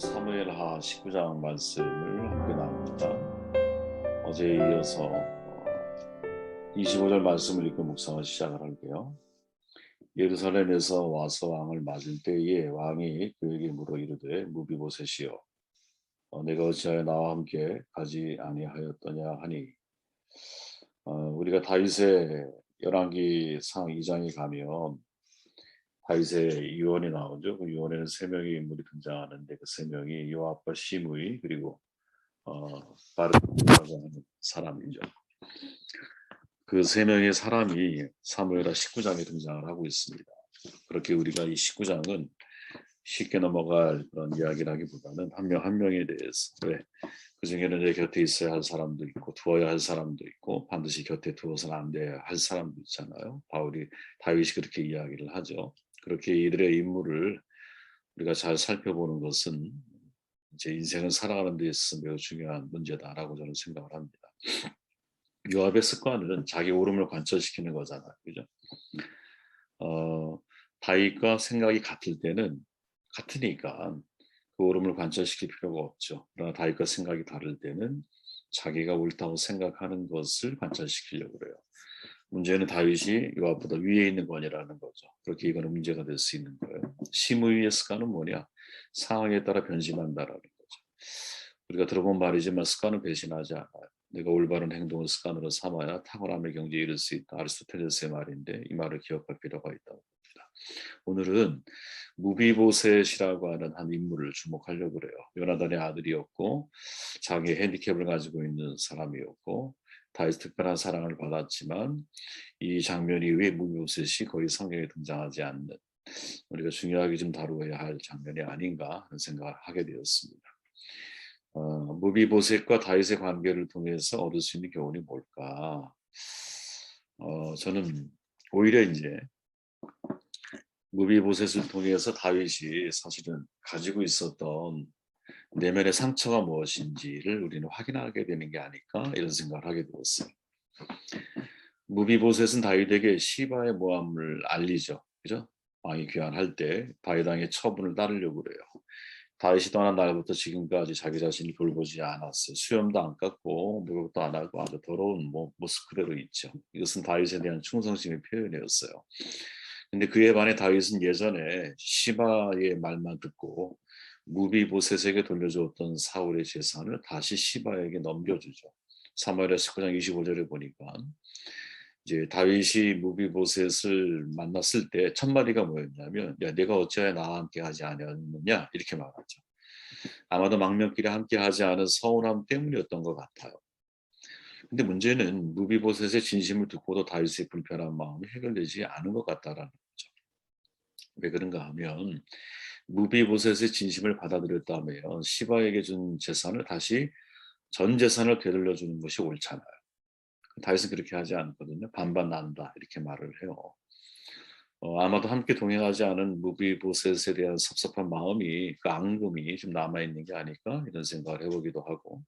사무엘하 19장 말씀을 함께 나눕니다. 어제에 이어서 25절 말씀을 읽고 묵상을 시작을 할게요. 예루살렘에서 와서 왕을 맞을 때에 왕이 그에게 물어 이르되 무비보셋이여 내가 어찌하여 나와 함께 가지 아니하였더냐 하니 우리가 다윗의 열왕기상 2장에 가면 다윗의 유언이 나오죠. 그 유언에는 세 명의 인물이 등장하는데 그 세 명이 요압과 시므이 그리고 바르라고 하는 사람이죠. 그 세 명의 사람이 사무엘하 19장에 등장을 하고 있습니다. 그렇게 우리가 이 19장은 쉽게 넘어갈 그런 이야기라기보다는 한 명 한 명에 대해서 그 중에는 내 곁에 있어야 할 사람도 있고 두어야 할 사람도 있고 반드시 곁에 두어서는 안 돼야 할 사람도 있잖아요. 다윗이 그렇게 이야기를 하죠. 그렇게 이들의 인물을 우리가 잘 살펴보는 것은 제 인생을 살아가는 데 있어서 매우 중요한 문제다라고 저는 생각을 합니다. 요압의 습관은 자기 오름을 관철시키는 거잖아요. 그죠? 다윗과 생각이 같을 때는 같으니까 그 오름을 관철시킬 필요가 없죠. 그러나 다윗과 생각이 다를 때는 자기가 옳다고 생각하는 것을 관철시키려고 그래요. 문제는 다윗이 요압보다 위에 있는 건이라는 거죠. 그렇게 이거는 문제가 될 수 있는 거예요. 심의의 습관은 뭐냐? 상황에 따라 변심한다라는 거죠. 우리가 들어본 말이지만 습관은 배신하지 않아요. 내가 올바른 행동을 습관으로 삼아야 탁월함의 경지에 이를 수 있다. 아리스토텔레스의 말인데 이 말을 기억할 필요가 있다고 봅니다. 오늘은 무비보셋이라고 하는 한 인물을 주목하려고 그래요. 요나단의 아들이었고 자기의 핸디캡을 가지고 있는 사람이었고 다윗 특별한 사랑을 받았지만 이 장면이 왜 무비보셋이 거의 성경에 등장하지 않는 우리가 중요하게 좀 다루어야 할 장면이 아닌가 하는 생각을 하게 되었습니다. 무비보셋과 다윗의 관계를 통해서 얻을 수 있는 교훈이 뭘까? 저는 오히려 이제 무비보셋을 통해서 다윗이 사실은 가지고 있었던 내면의 상처가 무엇인지를 우리는 확인하게 되는 게 아닐까 이런 생각을 하게 되었어요. 무비보셋은 다윗에게 시바의 모함을 알리죠. 그죠? 왕이 귀환할 때 다윗 왕의 처분을 따르려고 그래요. 다윗이 떠난 날부터 지금까지 자기 자신을 돌보지 않았어요. 수염도 안 깎고 목욕도 안 하고 아주 더러운 모습 그대로 있죠. 이것은 다윗에 대한 충성심의 표현이었어요. 근데 그에 반해 다윗은 예전에 시바의 말만 듣고 무비보셋에게 돌려주었던 사울의 재산을 다시 시바에게 넘겨주죠. 사무엘하 19장 25절에 보니까 이제 다윗이 무비보셋을 만났을 때 첫 마디가 뭐였냐면 야 내가 어찌하여 나와 함께 하지 아니하느냐 이렇게 말하죠. 아마도 망명길에 함께 하지 않은 서운함 때문이었던 것 같아요. 근데 문제는 무비보셋의 진심을 듣고도 다윗의 불편한 마음이 해결되지 않은 것 같다라는 거죠. 왜 그런가 하면 무비보셋의 진심을 받아들였다면 시바에게 준 재산을 다시 전 재산을 되돌려 주는 것이 옳잖아요. 다윗은 그렇게 하지 않거든요. 반반 나눈다 이렇게 말을 해요. 아마도 함께 동행하지 않은 무비보셋에 대한 섭섭한 마음이 그 앙금이 좀 남아있는 게 아닐까 이런 생각을 해보기도 하고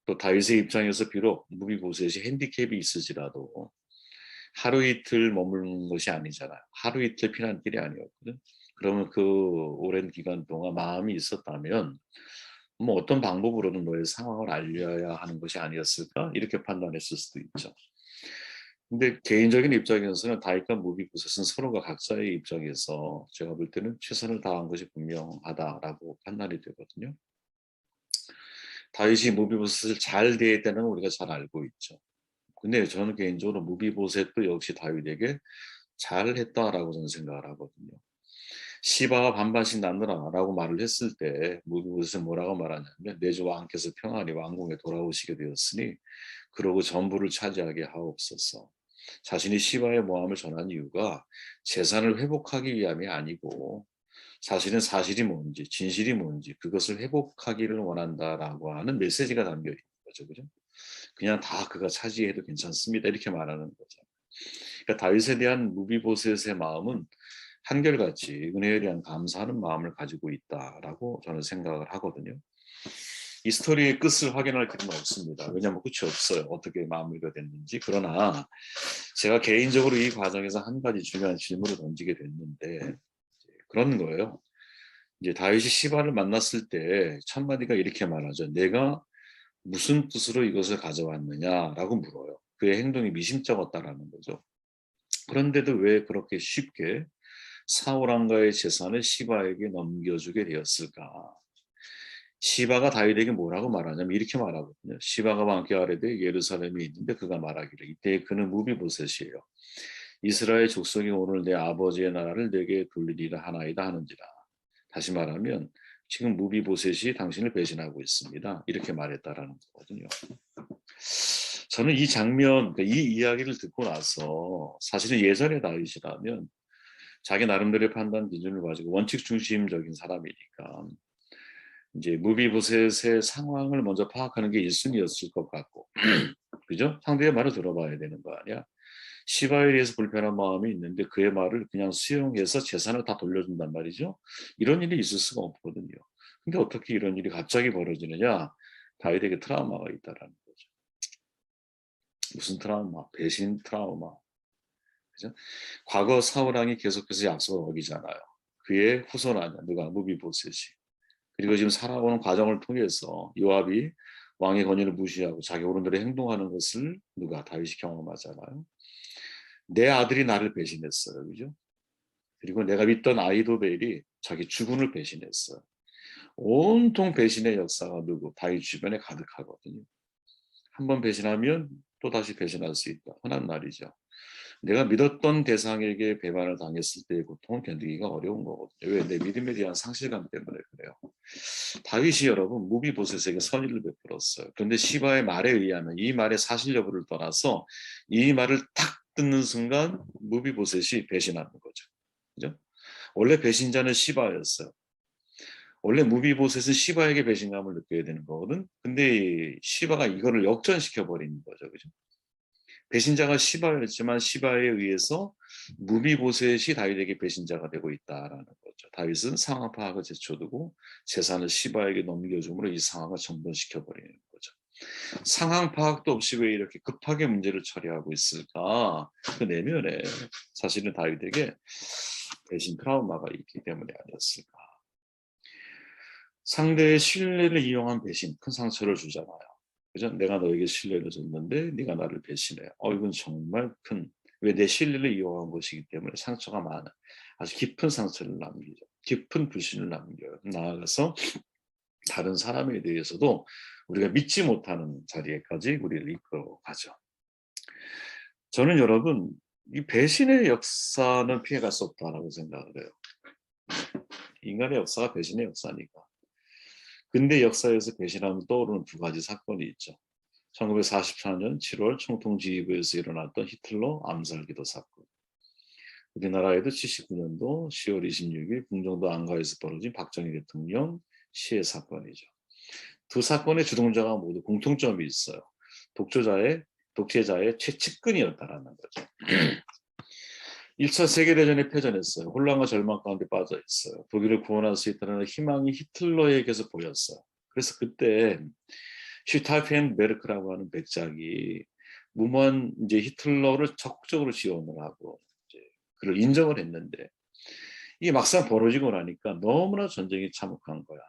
또 다윗의 입장에서 비록 무비보셋이 핸디캡이 있을지라도 하루 이틀 머무는 것이 아니잖아요. 하루 이틀 피난길이 아니었거든. 그러면 그 오랜 기간 동안 마음이 있었다면 뭐 어떤 방법으로든 너의 상황을 알려야 하는 것이 아니었을까 이렇게 판단했을 수도 있죠. 근데 개인적인 입장에서는 다윗과 무비보셋은 서로가 각자의 입장에서 제가 볼 때는 최선을 다한 것이 분명하다라고 판단이 되거든요. 다윗이 무비보셋을 잘 대했다는 우리가 잘 알고 있죠. 근데 저는 개인적으로 무비보셋도 역시 다윗에게 잘했다라고 저는 생각을 하거든요. 시바가 반반씩 낳느라라고 말을 했을 때 무비보셋은 뭐라고 말하냐면 내 주 왕께서 평안히 왕궁에 돌아오시게 되었으니 그러고 전부를 차지하게 하옵소서. 자신이 시바의 모함을 전한 이유가 재산을 회복하기 위함이 아니고 사실은 사실이 뭔지 진실이 뭔지 그것을 회복하기를 원한다라고 하는 메시지가 담겨 있는 거죠. 그죠? 그냥 다 그가 차지해도 괜찮습니다. 이렇게 말하는 거죠. 그러니까 다윗에 대한 무비보셋의 마음은 한결같이 은혜에 대한 감사하는 마음을 가지고 있다라고 저는 생각을 하거든요. 이 스토리의 끝을 확인할 필요는 없습니다. 왜냐하면 끝이 없어요. 어떻게 마무리가 됐는지. 그러나 제가 개인적으로 이 과정에서 한 가지 중요한 질문을 던지게 됐는데 그런 거예요. 이제 다윗이 시바를 만났을 때 첫마디가 이렇게 말하죠. 내가 무슨 뜻으로 이것을 가져왔느냐라고 물어요. 그의 행동이 미심쩍었다라는 거죠. 그런데도 왜 그렇게 쉽게 사울 왕가의 재산을 시바에게 넘겨주게 되었을까? 시바가 다윗에게 뭐라고 말하냐면 이렇게 말하거든요. 시바가 왕께 아뢰되 예루살렘에 있는데 그가 말하기를 이때 그는 무비보셋이에요. 이스라엘 족속이 오늘 내 아버지의 나라를 내게 돌리리라 하나이다 하는지라. 다시 말하면 지금 무비보셋이 당신을 배신하고 있습니다. 이렇게 말했다라는 거거든요. 저는 이 장면, 이 이야기를 듣고 나서 사실은 예전의 다윗이라면 자기 나름대로의 판단 기준을 가지고 원칙 중심적인 사람이니까 이제 무비보셋의 상황을 먼저 파악하는 게 1순위였을 것 같고 그죠? 상대의 말을 들어봐야 되는 거 아니야? 시바에 대해서 불편한 마음이 있는데 그의 말을 그냥 수용해서 재산을 다 돌려준단 말이죠. 이런 일이 있을 수가 없거든요. 근데 어떻게 이런 일이 갑자기 벌어지느냐? 다윗에게 트라우마가 있다라는 거죠. 무슨 트라우마? 배신 트라우마. 그죠? 과거 사울 왕이 계속해서 약속을 어기잖아요. 그의 후손 아니야. 누가? 무비보셋이. 그리고 지금 살아오는 과정을 통해서 요압이 왕의 권위를 무시하고 자기 어른들이 행동하는 것을 누가? 다윗이 경험하잖아요. 내 아들이 나를 배신했어요. 그죠? 그리고 내가 믿던 아히도벨이 자기 주군을 배신했어요. 온통 배신의 역사가 누구? 다윗 주변에 가득하거든요. 한번 배신하면 또 다시 배신할 수 있다. 흔한 말이죠. 내가 믿었던 대상에게 배반을 당했을 때의 고통을 견디기가 어려운 거거든요. 왜? 내 믿음에 대한 상실감 때문에 그래요. 다윗이 여러분 무비보셋에게 선의를 베풀었어요. 그런데 시바의 말에 의하면 이 말의 사실 여부를 떠나서 이 말을 탁 듣는 순간 무비보셋이 배신하는 거죠. 그죠? 원래 배신자는 시바였어요. 원래 무비보셋은 시바에게 배신감을 느껴야 되는 거거든. 근데 시바가 이거를 역전시켜 버리는 거죠. 그죠? 배신자가 시바였지만 시바에 의해서 무비보셋이 다윗에게 배신자가 되고 있다라는 거죠. 다윗은 상황 파악을 제쳐두고 재산을 시바에게 넘겨줌으로 이 상황을 정돈시켜 버리는 거죠. 상황 파악도 없이 왜 이렇게 급하게 문제를 처리하고 있을까? 그 내면에 사실은 다윗에게 배신 트라우마가 있기 때문에 아니었을까? 상대의 신뢰를 이용한 배신, 큰 상처를 주잖아요. 그죠? 내가 너에게 신뢰를 줬는데 네가 나를 배신해. 이건 정말 큰, 왜 내 신뢰를 이용한 것이기 때문에 상처가 많아. 아주 깊은 상처를 남기죠. 깊은 불신을 남겨요. 나아가서 다른 사람에 대해서도 우리가 믿지 못하는 자리에까지 우리를 이끌어가죠. 저는 여러분, 이 배신의 역사는 피해갈 수 없다라고 생각을 해요. 인간의 역사가 배신의 역사니까. 근대 역사에서 배신하면 떠오르는 두 가지 사건이 있죠. 1944년 7월 청통지휘부에서 일어났던 히틀러 암살기도 사건. 우리나라에도 79년도 10월 26일 궁정도 안가에서 벌어진 박정희 대통령 시해 사건이죠. 두 사건의 주동자가 모두 공통점이 있어요. 독재자의 최측근이었다라는 거죠. 1차 세계대전에 패전했어요. 혼란과 절망 가운데 빠져 있어요. 독일을 구원할 수 있다는 희망이 히틀러에게서 보였어요. 그래서 그때 슈타이펜 베르크라고 하는 백작이 무모한 이제 히틀러를 적극적으로 지원을 하고 이제 그를 인정을 했는데 이게 막상 벌어지고 나니까 너무나 전쟁이 참혹한 거야.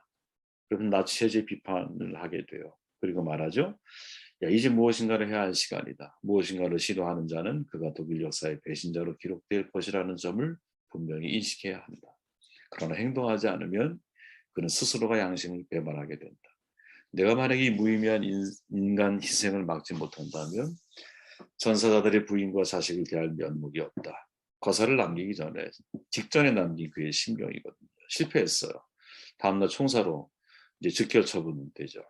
그래서 나치 체제 비판을 하게 돼요. 그리고 말하죠. 야, 이제 무엇인가를 해야 할 시간이다. 무엇인가를 시도하는 자는 그가 독일 역사의 배신자로 기록될 것이라는 점을 분명히 인식해야 한다. 그러나 행동하지 않으면 그는 스스로가 양심을 배반하게 된다. 내가 만약에 이 무의미한 인간 희생을 막지 못한다면 전사자들의 부인과 자식을 대할 면목이 없다. 거사를 남기기 전에 직전에 남긴 그의 심경이거든요. 실패했어요. 다음날 총사로 이제 즉결 처분되죠.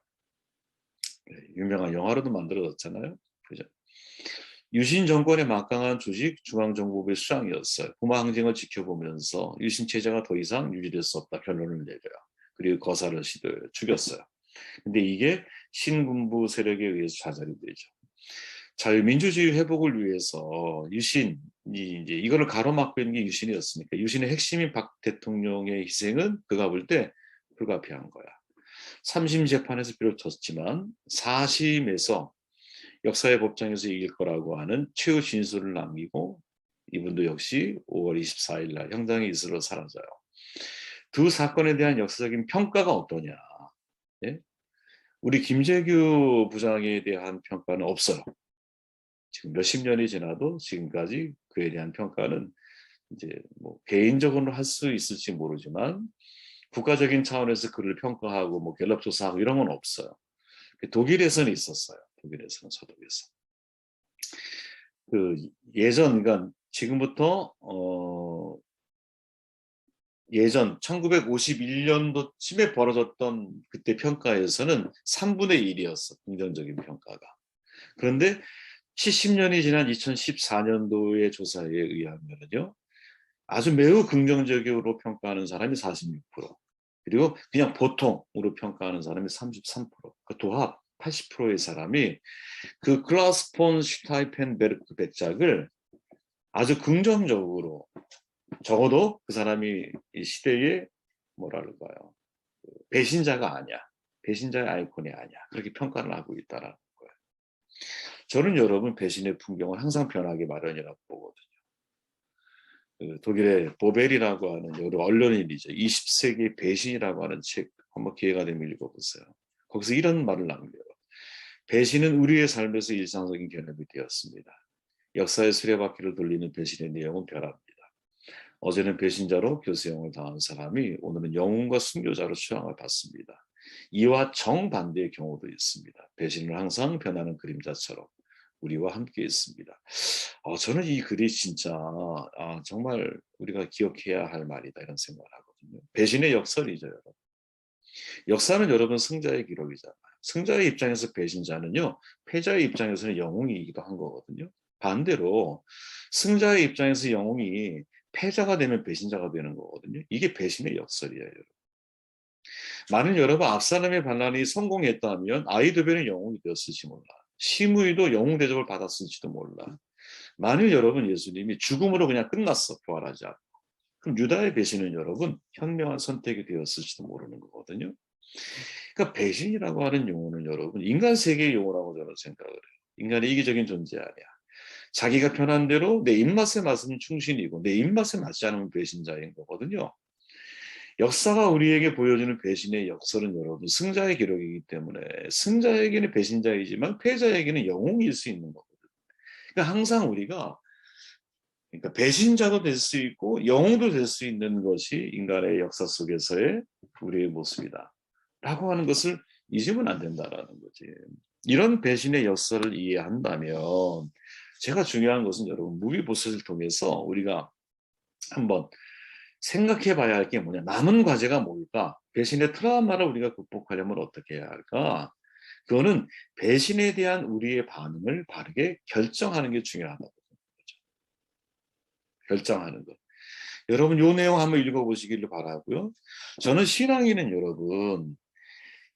유명한 영화로도 만들어졌잖아요. 그죠? 유신 정권의 막강한 조직 중앙정보부의 수장이었어요. 부마 항쟁을 지켜보면서 유신 체제가 더 이상 유지될 수 없다 결론을 내려요. 그리고 거사를 시도해요. 죽였어요. 근데 이게 신군부 세력에 의해서 좌절이 되죠. 자유민주주의 회복을 위해서 유신이 이제 이거를 가로막고 있는 게 유신이었으니까 유신의 핵심인 박 대통령의 희생은 그가 볼 때 불가피한 거야. 3심 재판에서 비롯졌지만 4심에서 역사의 법정에서 이길 거라고 하는 최후 진술을 남기고 이분도 역시 5월 24일 날 형장에 이슬로 사라져요. 두 사건에 대한 역사적인 평가가 어떠냐? 예? 우리 김재규 부장에 대한 평가는 없어요. 지금 몇십 년이 지나도 지금까지 그에 대한 평가는 이제 뭐 개인적으로 할 수 있을지 모르지만 국가적인 차원에서 그를 평가하고 뭐 갤럽 조사하고 이런 건 없어요. 독일에서는 있었어요. 독일에서는 서독에서. 그 예전 그러니까 지금부터 예전 1951년도쯤에 벌어졌던 그때 평가에서는 3분의 1이었어. 긍정적인 평가가. 그런데 70년이 지난 2014년도의 조사에 의하면요. 아주 매우 긍정적으로 평가하는 사람이 46%, 그리고 그냥 보통으로 평가하는 사람이 33%, 그 도합 80%의 사람이 그 클라우스 폰 슈타이펜베르크 백작을 아주 긍정적으로, 적어도 그 사람이 이 시대의 뭐랄까요, 배신자가 아니야, 배신자의 아이콘이 아니야, 그렇게 평가를 하고 있다라는 거예요. 저는 여러분 배신의 풍경은 항상 변하기 마련이라고 보거든요. 그 독일의 보벨이라고 하는 여러 언론인이죠. 20세기 배신이라고 하는 책 한번 기회가 되면 읽어보세요. 거기서 이런 말을 남겨요. 배신은 우리의 삶에서 일상적인 개념이 되었습니다. 역사의 수레바퀴를 돌리는 배신의 내용은 변합니다. 어제는 배신자로 교수형을 당한 사람이 오늘은 영웅과 순교자로 추앙을 받습니다. 이와 정반대의 경우도 있습니다. 배신은 항상 변하는 그림자처럼 우리와 함께 있습니다. 저는 이 글이 진짜 정말 우리가 기억해야 할 말이다 이런 생각을 하거든요. 배신의 역설이죠, 여러분. 역사는 여러분 승자의 기록이잖아요. 승자의 입장에서 배신자는요, 패자의 입장에서는 영웅이기도 한 거거든요. 반대로 승자의 입장에서 영웅이 패자가 되면 배신자가 되는 거거든요. 이게 배신의 역설이에요. 만일 여러분 압살롬의 반란이 성공했다면 아히도벨은 영웅이 되었을지 몰라. 시므이도 영웅 대접을 받았을지도 몰라. 만일 여러분 예수님이 죽음으로 그냥 끝났어, 부활하지 않고, 그럼 유다의 배신은 여러분 현명한 선택이 되었을지도 모르는 거거든요. 그러니까 배신이라고 하는 용어는 여러분 인간 세계의 용어라고 저는 생각을 해요. 인간이 이기적인 존재 아니야. 자기가 편한 대로 내 입맛에 맞으면 충신이고 내 입맛에 맞지 않으면 배신자인 거거든요. 역사가 우리에게 보여주는 배신의 역설은 여러분 승자의 기록이기 때문에 승자에게는 배신자이지만 패자에게는 영웅일 수 있는 거거든요. 그러니까 항상 우리가 그러니까 배신자도 될 수 있고 영웅도 될 수 있는 것이 인간의 역사 속에서의 우리의 모습이다 라고 하는 것을 잊으면 안 된다라는 거지. 이런 배신의 역사를 이해한다면 제가 중요한 것은 여러분 무비보셋을 통해서 우리가 한번 생각해 봐야 할 게 뭐냐. 남은 과제가 뭘까? 배신의 트라우마를 우리가 극복하려면 어떻게 해야 할까? 그거는 배신에 대한 우리의 반응을 바르게 결정하는 게 중요하다고 생각하죠. 결정하는 것. 여러분 요 내용 한번 읽어보시기를 바라고요. 저는 신앙인은 여러분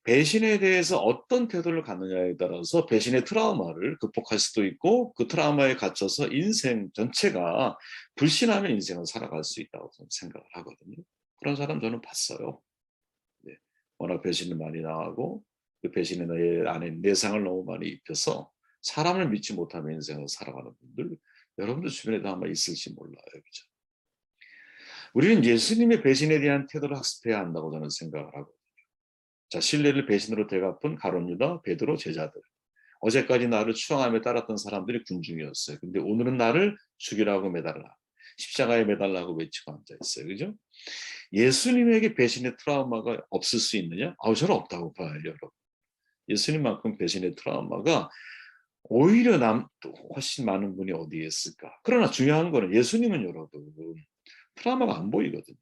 배신에 대해서 어떤 태도를 갖느냐에 따라서 배신의 트라우마를 극복할 수도 있고 그 트라우마에 갇혀서 인생 전체가 불신하면 인생을 살아갈 수 있다고 저는 생각을 하거든요. 그런 사람 저는 봤어요. 네. 워낙 배신을 많이 당하고 그 배신에 내 안에 내상을 너무 많이 입혀서 사람을 믿지 못하면 인생을 살아가는 분들 여러분들 주변에도 아마 있을지 몰라요. 그죠? 우리는 예수님의 배신에 대한 태도를 학습해야 한다고 저는 생각을 하고 자, 신뢰를 배신으로 되갚은 가룟 유다, 베드로, 제자들. 어제까지 나를 추앙하며 따랐던 사람들이 군중이었어요. 근데 오늘은 나를 죽이라고 매달라. 십자가에 매달라고 외치고 앉아있어요. 그죠? 예수님에게 배신의 트라우마가 없을 수 있느냐? 저는 없다고 봐요, 여러분. 예수님만큼 배신의 트라우마가 오히려 훨씬 많은 분이 어디에 있을까? 그러나 중요한 거는 예수님은 여러분 트라우마가 안 보이거든요.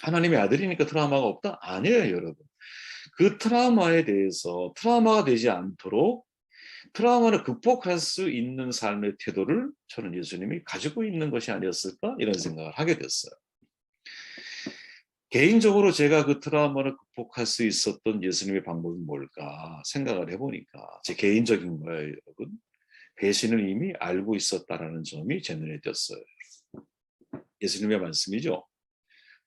하나님의 아들이니까 트라우마가 없다? 아니에요, 여러분. 그 트라우마에 대해서 트라우마가 되지 않도록 트라우마를 극복할 수 있는 삶의 태도를 저는 예수님이 가지고 있는 것이 아니었을까? 이런 생각을 하게 됐어요. 개인적으로 제가 그 트라우마를 극복할 수 있었던 예수님의 방법이 뭘까 생각을 해보니까 제 개인적인 거예요, 여러분. 배신을 이미 알고 있었다라는 점이 제 눈에 띄었어요. 예수님의 말씀이죠.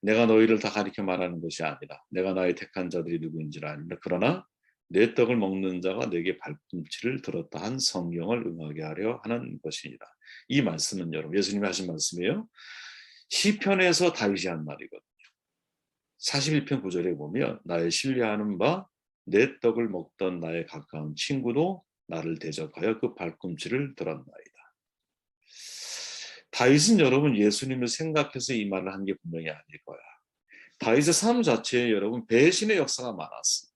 내가 너희를 다 가리켜 말하는 것이 아니라 내가 나의 택한 자들이 누구인지를 아니라 그러나 내 떡을 먹는 자가 내게 발꿈치를 들었다 한 성경을 응하게 하려 하는 것이니라. 이 말씀은 여러분 예수님이 하신 말씀이에요. 시편에서 다윗이 한 말이거든요. 41편 9절에 보면 나의 신뢰하는 바 내 떡을 먹던 나의 가까운 친구도 나를 대접하여 그 발꿈치를 들었나이다. 다윗은 여러분 예수님을 생각해서 이 말을 한 게 분명히 아닐 거야. 다윗의 삶 자체에 여러분 배신의 역사가 많았어.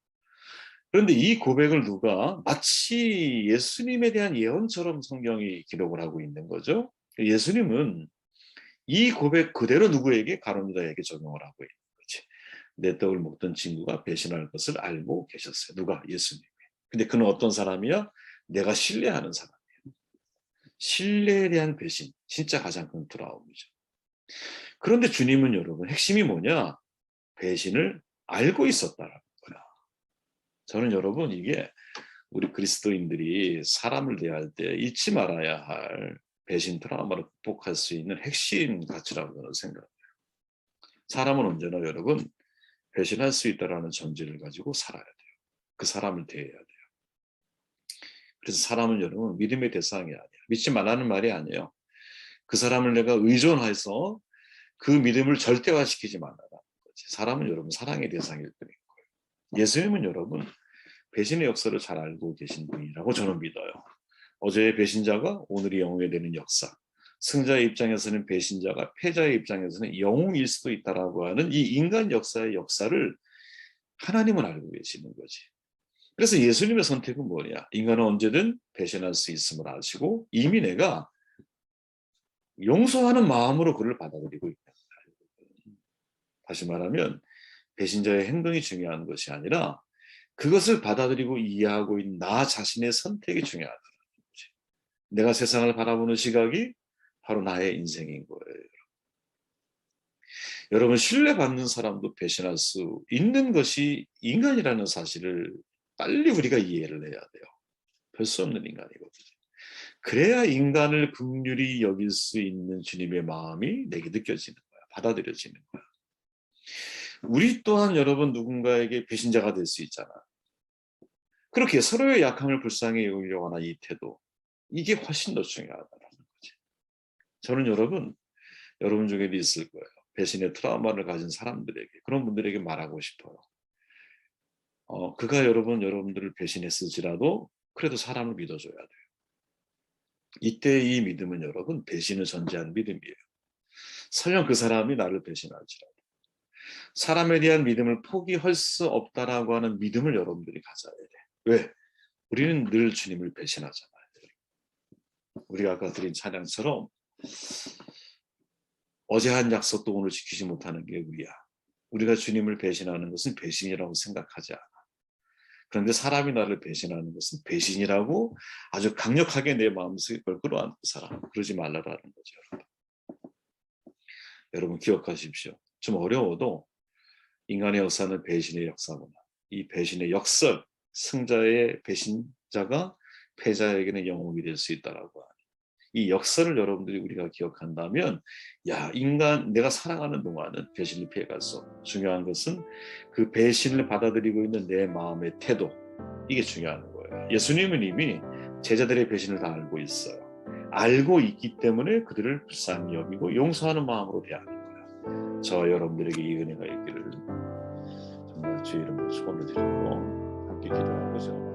그런데 이 고백을 누가 마치 예수님에 대한 예언처럼 성경이 기록을 하고 있는 거죠. 예수님은 이 고백 그대로 누구에게? 가룟 유다에게 적용을 하고 있는 거지. 내 떡을 먹던 친구가 배신할 것을 알고 계셨어요. 누가? 예수님이. 근데 그는 어떤 사람이야? 내가 신뢰하는 사람이에요. 신뢰에 대한 배신, 진짜 가장 큰 트라우마죠. 그런데 주님은 여러분 핵심이 뭐냐? 배신을 알고 있었다라는 거야. 저는 여러분 이게 우리 그리스도인들이 사람을 대할 때 잊지 말아야 할 배신 트라우마를 극복할 수 있는 핵심 가치라고 저는 생각해요. 사람은 언제나 여러분 배신할 수 있다라는 전제를 가지고 살아야 돼요. 그 사람을 대해야 돼요. 그래서 사람은 여러분 믿음의 대상이 아니야. 믿지 말라는 말이 아니에요. 그 사람을 내가 의존해서 그 믿음을 절대화시키지 말라는 거지. 사람은 여러분 사랑의 대상일 뿐인 거예요. 예수님은 여러분 배신의 역사를 잘 알고 계신 분이라고 저는 믿어요. 어제의 배신자가 오늘이 영웅이 되는 역사. 승자의 입장에서는 배신자가 패자의 입장에서는 영웅일 수도 있다라고 하는 이 인간 역사의 역사를 하나님은 알고 계시는 거지. 그래서 예수님의 선택은 뭐냐? 인간은 언제든 배신할 수 있음을 아시고 이미 내가 용서하는 마음으로 그를 받아들이고 있다. 다시 말하면 배신자의 행동이 중요한 것이 아니라 그것을 받아들이고 이해하고 있는 나 자신의 선택이 중요하다는 거지. 내가 세상을 바라보는 시각이 바로 나의 인생인 거예요. 여러분 신뢰받는 사람도 배신할 수 있는 것이 인간이라는 사실을 빨리 우리가 이해를 해야 돼요. 별 수 없는 인간이거든요. 그래야 인간을 긍휼히 여길 수 있는 주님의 마음이 내게 느껴지는 거야. 받아들여지는 거야. 우리 또한 여러분 누군가에게 배신자가 될 수 있잖아. 그렇게 서로의 약함을 불쌍히 여기려고 하는 이 태도, 이게 훨씬 더 중요하다는 거지. 저는 여러분 중에도 있을 거예요. 배신의 트라우마를 가진 사람들에게, 그런 분들에게 말하고 싶어요. 그가 여러분들을 배신했을지라도 그래도 사람을 믿어줘야 돼요. 이때 이 믿음은 여러분 배신을 전제한 믿음이에요. 설령 그 사람이 나를 배신할지라도 사람에 대한 믿음을 포기할 수 없다라고 하는 믿음을 여러분들이 가져야 돼. 왜? 우리는 늘 주님을 배신하잖아요. 우리가 아까 드린 찬양처럼 어제 한 약속도 오늘 지키지 못하는 게 우리야. 우리가 주님을 배신하는 것은 배신이라고 생각하지 않아. 그런데 사람이 나를 배신하는 것은 배신이라고 아주 강력하게 내 마음속에 그걸 끌어안고 살아. 그러지 말라라는 거죠. 여러분 기억하십시오. 좀 어려워도 인간의 역사는 배신의 역사구나. 이 배신의 역설, 승자의 배신자가 패자에게는 영웅이 될 수 있다라고 하는 이 역설을 여러분들이 우리가 기억한다면 야 인간 내가 살아가는 동안은 배신을 피해갈 수 없어. 중요한 것은 그 배신을 받아들이고 있는 내 마음의 태도 이게 중요한 거예요. 예수님은 이미 제자들의 배신을 다 알고 있어요. 알고 있기 때문에 그들을 불쌍히 여기고 용서하는 마음으로 대하는 거예요. 저와 여러분들에게 이 은혜가 있기를 정말 주의 이름으로 축원을 드리고 함께 기도하고자